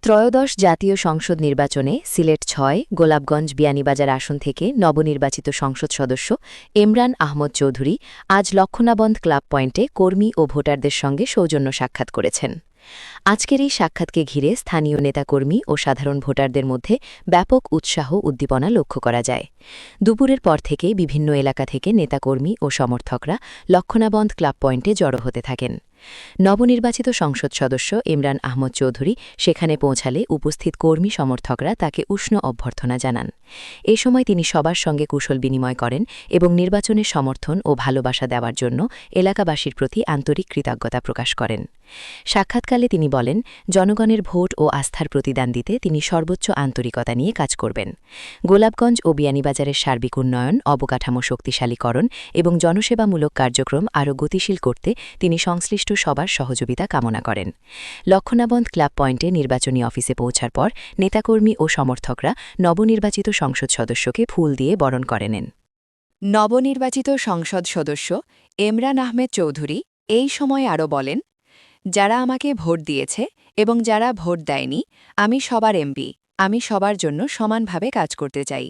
ত্রয়োদশ জাতীয় সংসদ নির্বাচনে সিলেট ৬ গোলাপগঞ্জ বিয়ানীবাজার আসন থেকে নবনির্বাচিত সংসদ সদস্য এমরান আহমদ চৌধুরী আজ লক্ষণাবন্ধ ক্লাব পয়েন্টে কর্মী ও ভোটারদের সঙ্গে সৌজন্য সাক্ষাৎ করেছেন। আজকের এই সাক্ষাৎকে ঘিরে স্থানীয় নেতাকর্মী ও সাধারণ ভোটারদের মধ্যে ব্যাপক উৎসাহ উদ্দীপনা লক্ষ্য করা যায়। দুপুরের পর থেকেই বিভিন্ন এলাকা থেকে নেতাকর্মী ও সমর্থকরা লক্ষণাবন্ধ ক্লাব পয়েন্টে জড়ো হতে থাকেন। নবনির্বাচিত সংসদ সদস্য ইমরান আহমদ চৌধুরী সেখানে পৌঁছালে উপস্থিত কর্মী সমর্থকরা তাকে উষ্ণ অভ্যর্থনা জানান। এ সময় তিনি সবার সঙ্গে কুশল বিনিময় করেন এবং নির্বাচনের সমর্থন ও ভালোবাসা দেওয়ার জন্য এলাকাবাসীর প্রতি আন্তরিক কৃতজ্ঞতা প্রকাশ করেন। সাক্ষাৎকালে তিনি বলেন, জনগণের ভোট ও আস্থার প্রতিদান দিতে তিনি সর্বোচ্চ আন্তরিকতা নিয়ে কাজ করবেন। গোলাপগঞ্জ ও বিয়ানীবাজারের সার্বিক উন্নয়ন, অবকাঠামো শক্তিশালীকরণ এবং জনসেবামূলক কার্যক্রম আরও গতিশীল করতে তিনি সংশ্লিষ্ট সবার সহযোগিতা কামনা করেন। লক্ষণাবন্ধ ক্লাব পয়েন্টে নির্বাচনী অফিসে পৌঁছার পর নেতাকর্মী ও সমর্থকরা নবনির্বাচিত সংসদ সদস্যকে ফুল দিয়ে বরণ করে নেন। নবনির্বাচিত সংসদ সদস্য এমরান আহমেদ চৌধুরী এই সময় আরও বলেন, যারা আমাকে ভোট দিয়েছে এবং যারা ভোট দেয়নি, আমি সবার এমপি, আমি সবার জন্য সমানভাবে কাজ করতে চাই।